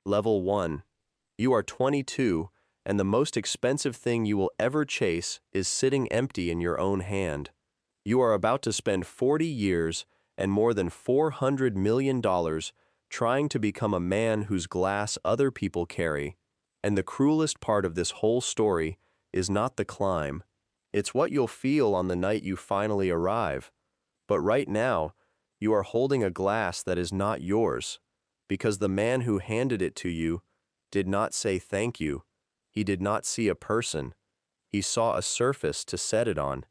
Level 1. You are 22, and the most expensive thing you will ever chase is sitting empty in your own hand. You are about to spend 40 years and more than $400 million trying to become a man whose glass other people carry. And the cruelest part of this whole story is not the climb. It's what you'll feel on the night you finally arrive. But right now, you are holding a glass that is not yours, because the man who handed it to you did not say thank you. He did not see a person. He saw a surface to set it on.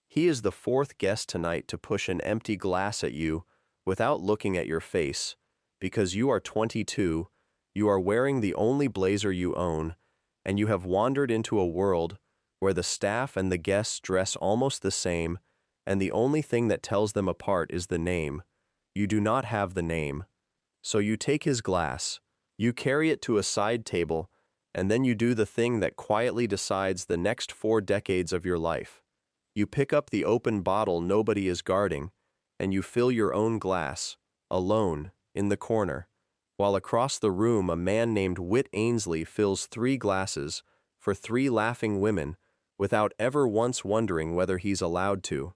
He is the fourth guest tonight to push an empty glass at you without looking at your face, because you are 22, you are wearing the only blazer you own, and you have wandered into a world where the staff and the guests dress almost the same, and the only thing that tells them apart is the name. You do not have the name. So you take his glass, you carry it to a side table, and then you do the thing that quietly decides the next 4 decades of your life. You pick up the open bottle nobody is guarding, and you fill your own glass, alone, in the corner, while across the room a man named Whit Ainsley fills 3 glasses for 3 laughing women without ever once wondering whether he's allowed to.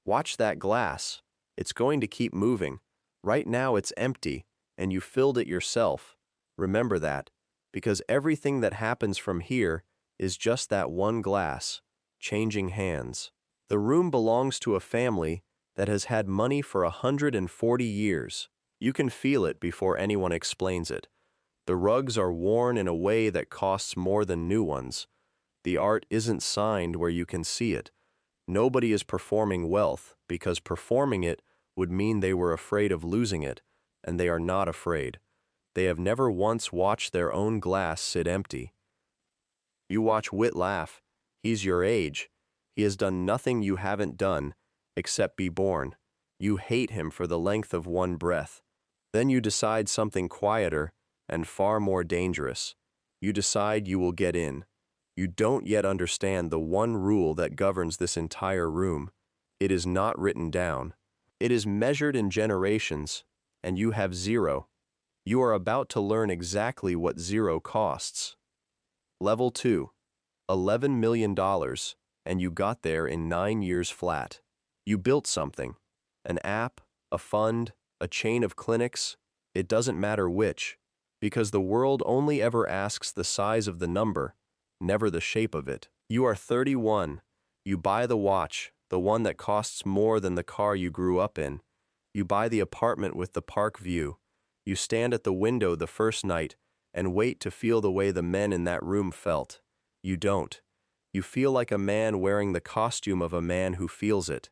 Watch that glass. It's going to keep moving. Right now it's empty, and you filled it yourself. Remember that, because everything that happens from here is just that one glass, changing hands. The room belongs to a family that has had money for 140 years. You can feel it before anyone explains it. The rugs are worn in a way that costs more than new ones. The art isn't signed where you can see it. Nobody is performing wealth because performing it would mean they were afraid of losing it, and they are not afraid. They have never once watched their own glass sit empty. You watch Whit laugh. He's your age. He has done nothing you haven't done, except be born. You hate him for the length of one breath. Then you decide something quieter and far more dangerous. You decide you will get in. You don't yet understand the one rule that governs this entire room. It is not written down. It is measured in generations, and you have 0. You are about to learn exactly what 0 costs. Level 2. $11 million, and you got there in 9 years flat. You built something. An app, a fund, a chain of clinics. It doesn't matter which, because the world only ever asks the size of the number, never the shape of it. You are 31. You buy the watch, the one that costs more than the car you grew up in. You buy the apartment with the park view. You stand at the window the first night and wait to feel the way the men in that room felt. You don't. You feel like a man wearing the costume of a man who feels it.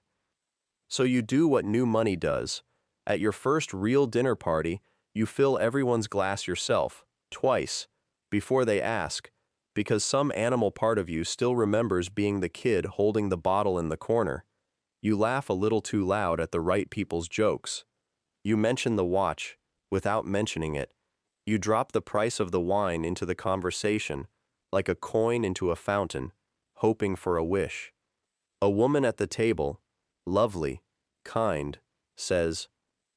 So you do what new money does. At your first real dinner party, you fill everyone's glass yourself, twice, before they ask, because some animal part of you still remembers being the kid holding the bottle in the corner. You laugh a little too loud at the right people's jokes. You mention the watch, without mentioning it. You drop the price of the wine into the conversation, like a coin into a fountain, hoping for a wish. A woman at the table, lovely, kind, says,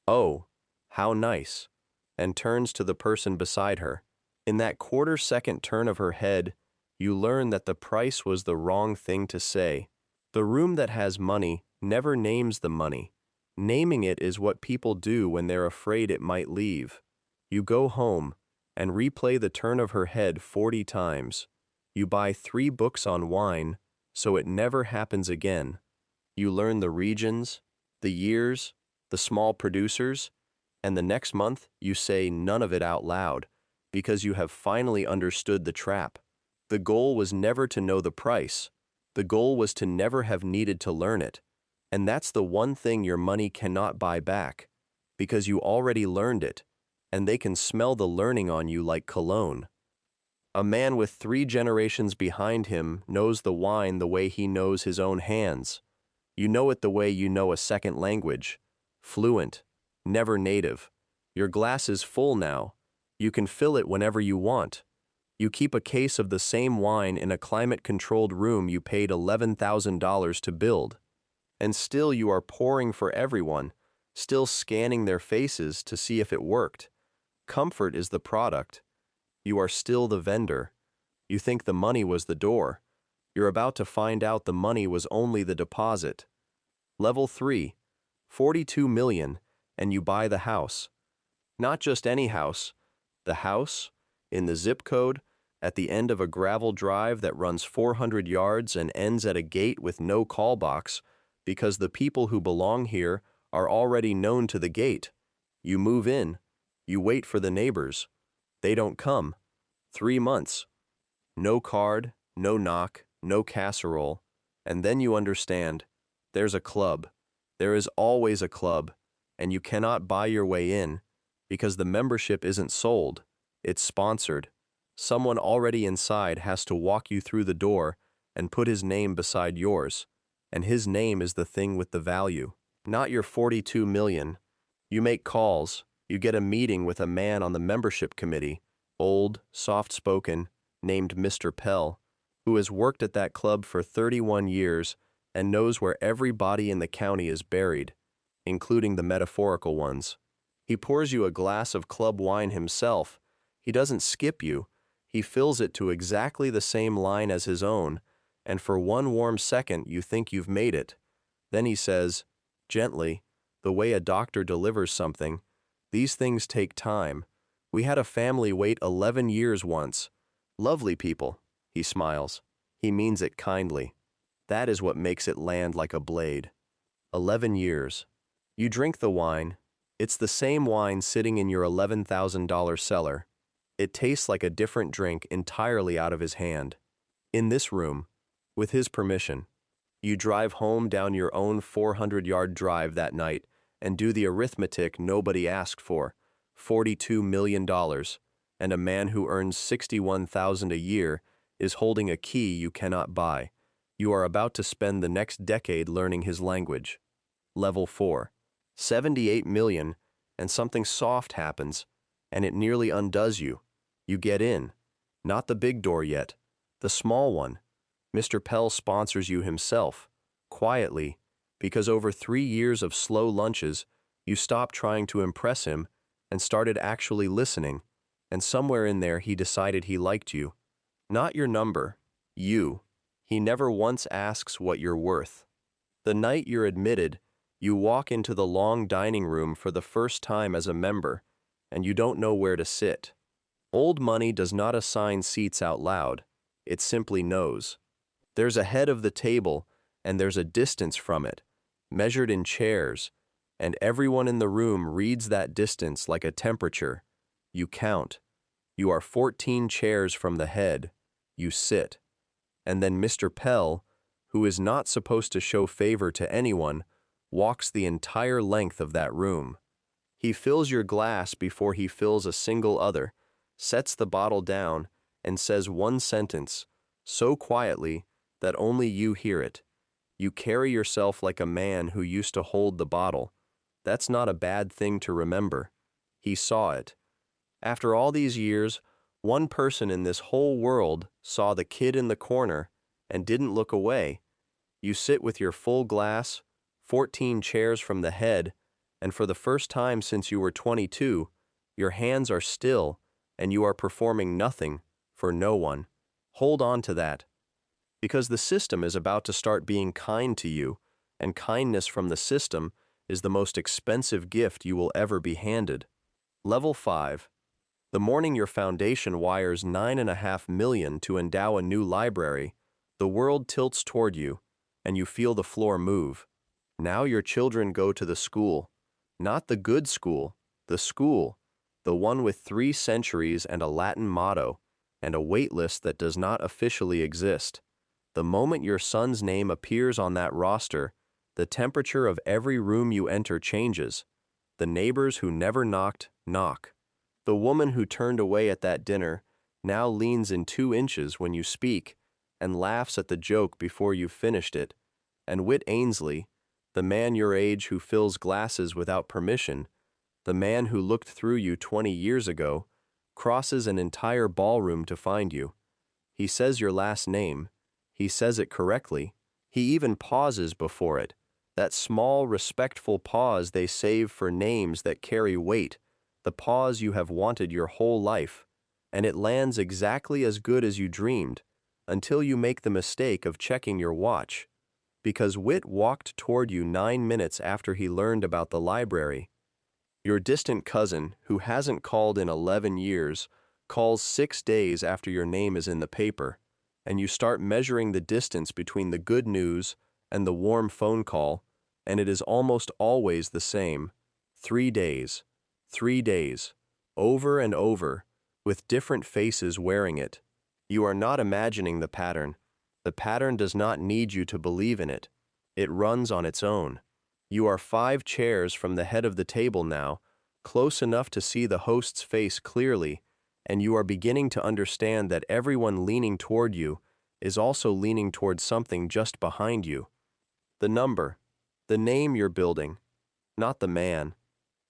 "Oh, how nice," and turns to the person beside her. In that quarter-second turn of her head, you learn that the price was the wrong thing to say. The room that has money never names the money. Naming it is what people do when they're afraid it might leave. You go home and replay the turn of her head 40 times. You buy 3 books on wine, so it never happens again. You learn the regions, the years, the small producers, and the next month you say none of it out loud, because you have finally understood the trap. The goal was never to know the price. The goal was to never have needed to learn it. And that's the one thing your money cannot buy back, because you already learned it, and they can smell the learning on you like cologne. A man with 3 generations behind him knows the wine the way he knows his own hands. You know it the way you know a second language, fluent, never native. Your glass is full now. You can fill it whenever you want. You keep a case of the same wine in a climate-controlled room you paid $11,000 to build. And still you are pouring for everyone, still scanning their faces to see if it worked. Comfort is the product. You are still the vendor. You think the money was the door. You're about to find out the money was only the deposit. Level 3, 42 million, and you buy the house. Not just any house. The house, in the zip code, at the end of a gravel drive that runs 400 yards and ends at a gate with no call box, because the people who belong here are already known to the gate. You move in. You wait for the neighbors. They don't come. 3 months. No card, no knock, no casserole. And then you understand. There's a club. There is always a club, and you cannot buy your way in, because the membership isn't sold. It's sponsored. Someone already inside has to walk you through the door and put his name beside yours. And his name is the thing with the value, not your 42 million. You make calls. You get a meeting with a man on the membership committee, old, soft-spoken, named Mr. Pell, who has worked at that club for 31 years and knows where every body in the county is buried, including the metaphorical ones. He pours you a glass of club wine himself. He doesn't skip you. He fills it to exactly the same line as his own, and for one warm second you think you've made it. Then he says, gently, the way a doctor delivers something, these things take time. We had a family wait 11 years once. Lovely people, he smiles. He means it kindly. That is what makes it land like a blade. 11 years. You drink the wine. It's the same wine sitting in your $11,000 cellar. It tastes like a different drink entirely out of his hand. In this room, with his permission. You drive home down your own 400-yard drive that night and do the arithmetic nobody asked for, $42 million, and a man who earns $61,000 a year is holding a key you cannot buy. You are about to spend the next decade learning his language. Level 4, 78 million, and something soft happens, and it nearly undoes you. You get in. Not the big door yet, the small one. Mr. Pell sponsors you himself, quietly, because over 3 years of slow lunches, you stopped trying to impress him and started actually listening, and somewhere in there he decided he liked you. Not your number, you. He never once asks what you're worth. The night you're admitted, you walk into the long dining room for the first time as a member, and you don't know where to sit. Old money does not assign seats out loud, it simply knows. There's a head of the table, and there's a distance from it, measured in chairs, and everyone in the room reads that distance like a temperature. You count. You are 14 chairs from the head. You sit. And then Mr. Pell, who is not supposed to show favor to anyone, walks the entire length of that room. He fills your glass before he fills a single other, sets the bottle down, and says one sentence, so quietly that only you hear it. You carry yourself like a man who used to hold the bottle. That's not a bad thing to remember. He saw it. After all these years, one person in this whole world saw the kid in the corner and didn't look away. You sit with your full glass, 14 chairs from the head, and for the first time since you were 22, your hands are still and you are performing nothing for no one. Hold on to that. Because the system is about to start being kind to you, and kindness from the system is the most expensive gift you will ever be handed. Level 5. The morning your foundation wires $9.5 million to endow a new library, the world tilts toward you, and you feel the floor move. Now your children go to the school. Not the good school, the one with 3 centuries and a Latin motto, and a wait list that does not officially exist. The moment your son's name appears on that roster, the temperature of every room you enter changes. The neighbors who never knocked, knock. The woman who turned away at that dinner now leans in 2 inches when you speak and laughs at the joke before you've finished it. And Whit Ainsley, the man your age who fills glasses without permission, the man who looked through you 20 years ago, crosses an entire ballroom to find you. He says your last name. He says it correctly. He even pauses before it, that small, respectful pause they save for names that carry weight, the pause you have wanted your whole life, and it lands exactly as good as you dreamed, until you make the mistake of checking your watch, because Wit walked toward you 9 minutes after he learned about the library. Your distant cousin, who hasn't called in 11 years, calls 6 days after your name is in the paper, and you start measuring the distance between the good news and the warm phone call, and it is almost always the same. 3 days, 3 days, over and over, with different faces wearing it. You are not imagining the pattern. The pattern does not need you to believe in it. It runs on its own. You are 5 chairs from the head of the table now, close enough to see the host's face clearly, and you are beginning to understand that everyone leaning toward you is also leaning toward something just behind you. The number, the name you're building, not the man.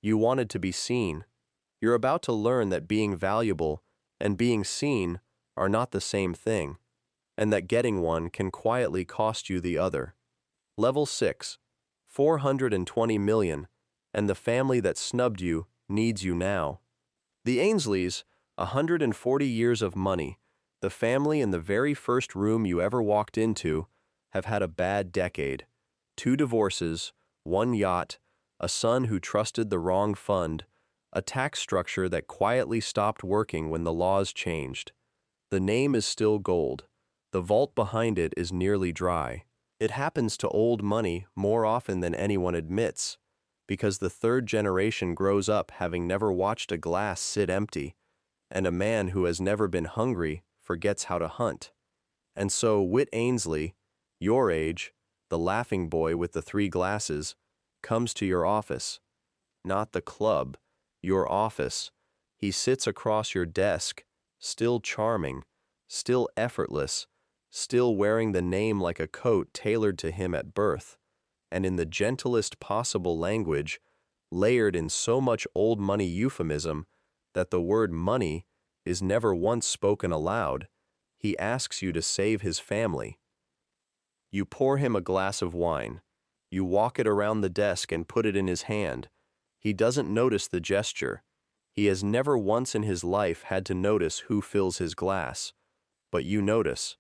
You wanted to be seen. You're about to learn that being valuable and being seen are not the same thing, and that getting one can quietly cost you the other. Level 6, 420 million, and the family that snubbed you needs you now. The Ainsleys, 140 years of money, the family in the very first room you ever walked into, have had a bad decade. 2 divorces, 1 yacht, a son who trusted the wrong fund, a tax structure that quietly stopped working when the laws changed. The name is still gold. The vault behind it is nearly dry. It happens to old money more often than anyone admits, because the third generation grows up having never watched a glass sit empty, and a man who has never been hungry forgets how to hunt. And so Whit Ainsley, your age, the laughing boy with the 3 glasses, comes to your office. Not the club, your office. He sits across your desk, still charming, still effortless, still wearing the name like a coat tailored to him at birth, and in the gentlest possible language, layered in so much old money euphemism that the word money is never once spoken aloud, he asks you to save his family. You pour him a glass of wine. You walk it around the desk and put it in his hand. He doesn't notice the gesture. He has never once in his life had to notice who fills his glass. But you notice.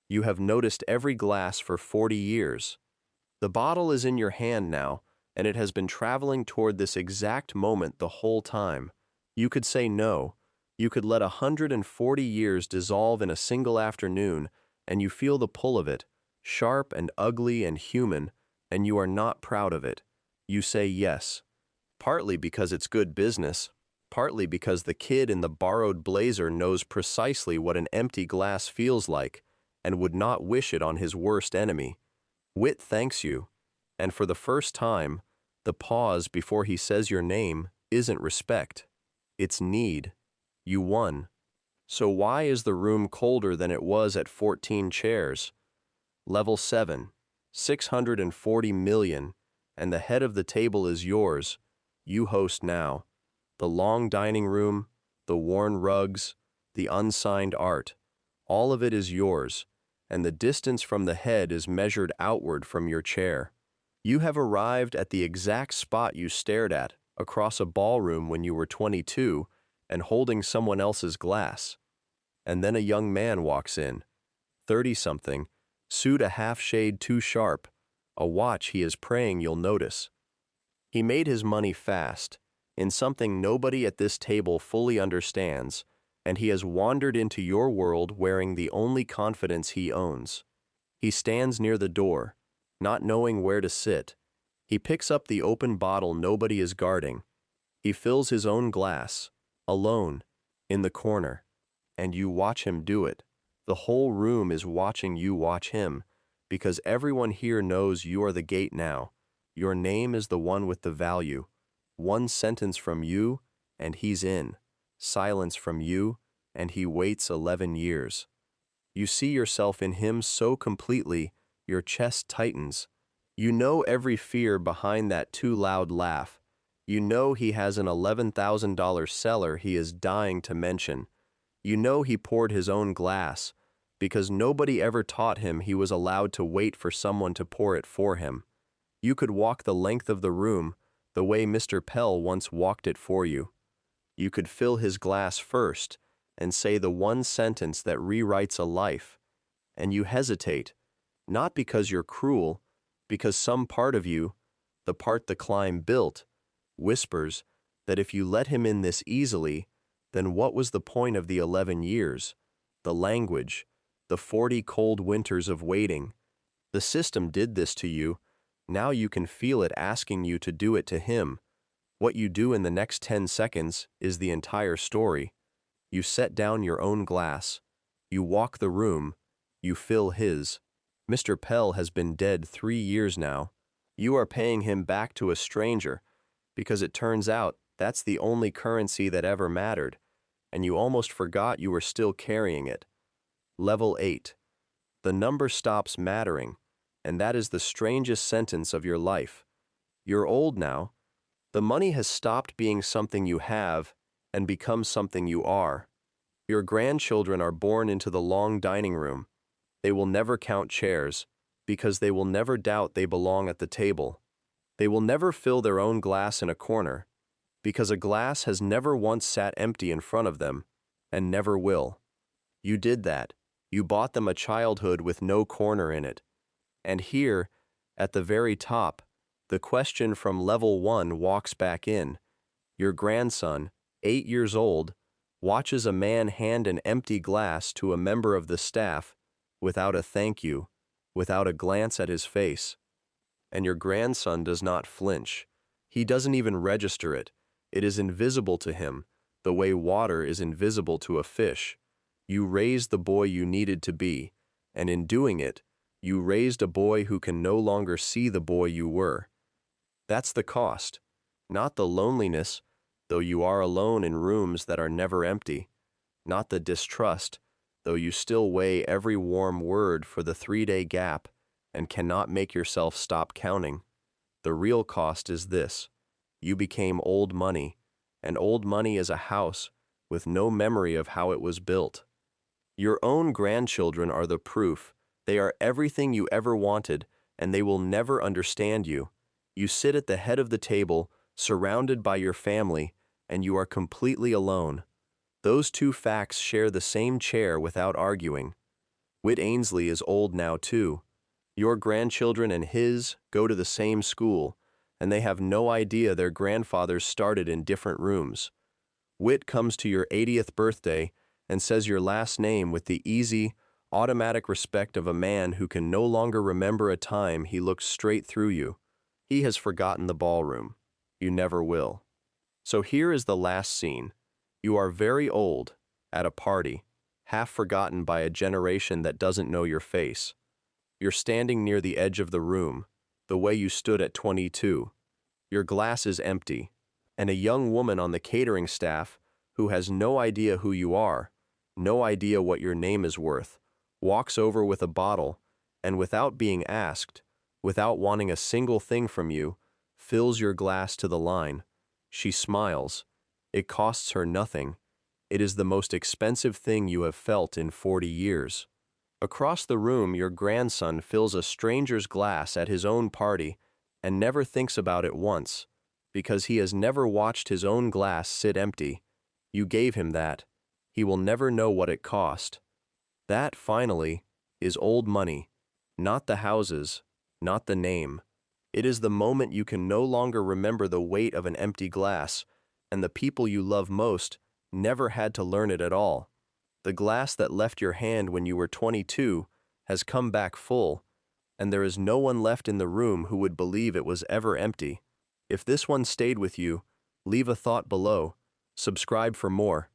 You have noticed every glass for 40 years. The bottle is in your hand now, and it has been traveling toward this exact moment the whole time. You could say no. You could let 140 years dissolve in a single afternoon, and you feel the pull of it, sharp and ugly and human, and you are not proud of it. You say yes. Partly because it's good business, partly because the kid in the borrowed blazer knows precisely what an empty glass feels like, and would not wish it on his worst enemy. Wit thanks you, and for the first time, the pause before he says your name isn't respect. It's need. You won. So why is the room colder than it was at 14 chairs? Level 7, 640 million, and the head of the table is yours. You host now. The long dining room, the worn rugs, the unsigned art, all of it is yours, and the distance from the head is measured outward from your chair. You have arrived at the exact spot you stared at across a ballroom when you were 22 and holding someone else's glass. And then a young man walks in, 30-something, suit a half shade too sharp, a watch he is praying you'll notice. He made his money fast, in something nobody at this table fully understands, and he has wandered into your world wearing the only confidence he owns. He stands near the door, not knowing where to sit. He picks up the open bottle nobody is guarding. He fills his own glass, alone, in the corner, and you watch him do it. The whole room is watching you watch him, because everyone here knows you are the gate now. Your name is the one with the value. One sentence from you, and he's in. Silence from you, and he waits 11 years. You see yourself in him so completely, your chest tightens. You know every fear behind that too loud laugh. You know he has an $11,000 cellar he is dying to mention. You know he poured his own glass, because nobody ever taught him he was allowed to wait for someone to pour it for him. You could walk the length of the room, the way Mr. Pell once walked it for you. You could fill his glass first and say the one sentence that rewrites a life, and you hesitate, not because you're cruel, because some part of you, the part the climb built, whispers that if you let him in this easily, then what was the point of the 11 years, the language, the 40 cold winters of waiting? The system did this to you, now you can feel it asking you to do it to him. What you do in the next 10 seconds is the entire story. You set down your own glass. You walk the room. You fill his. Mr. Pell has been dead 3 years now. You are paying him back to a stranger, because it turns out that's the only currency that ever mattered, and you almost forgot you were still carrying it. Level 8. The number stops mattering, and that is the strangest sentence of your life. You're old now. The money has stopped being something you have and become something you are. Your grandchildren are born into the long dining room. They will never count chairs, because they will never doubt they belong at the table. They will never fill their own glass in a corner, because a glass has never once sat empty in front of them, and never will. You did that. You bought them a childhood with no corner in it. And here, at the very top, the question from level 1 walks back in. Your grandson, 8 years old, watches a man hand an empty glass to a member of the staff without a thank you, without a glance at his face. And your grandson does not flinch. He doesn't even register it. It is invisible to him, the way water is invisible to a fish. You raised the boy you needed to be, and in doing it, you raised a boy who can no longer see the boy you were. That's the cost, not the loneliness, though you are alone in rooms that are never empty, not the distrust, though you still weigh every warm word for the 3-day gap and cannot make yourself stop counting. The real cost is this. You became old money, and old money is a house with no memory of how it was built. Your own grandchildren are the proof. They are everything you ever wanted, and they will never understand you. You sit at the head of the table, surrounded by your family, and you are completely alone. Those two facts share the same chair without arguing. Whit Ainsley is old now too. Your grandchildren and his go to the same school, and they have no idea their grandfathers started in different rooms. Whit comes to your 80th birthday and says your last name with the easy, automatic respect of a man who can no longer remember a time he looked straight through you. He has forgotten the ballroom. You never will. So here is the last scene. You are very old, at a party, half forgotten by a generation that doesn't know your face. You're standing near the edge of the room, the way you stood at 22. Your glass is empty, and a young woman on the catering staff, who has no idea who you are, no idea what your name is worth, walks over with a bottle, and without being asked, without wanting a single thing from you, fills your glass to the line. She smiles. It costs her nothing. It is the most expensive thing you have felt in 40 years. Across the room, your grandson fills a stranger's glass at his own party and never thinks about it once, because he has never watched his own glass sit empty. You gave him that. He will never know what it cost. That, finally, is old money, not the houses, not the name. It is the moment you can no longer remember the weight of an empty glass, and the people you love most never had to learn it at all. The glass that left your hand when you were 22 has come back full, and there is no one left in the room who would believe it was ever empty. If this one stayed with you, leave a thought below. Subscribe for more.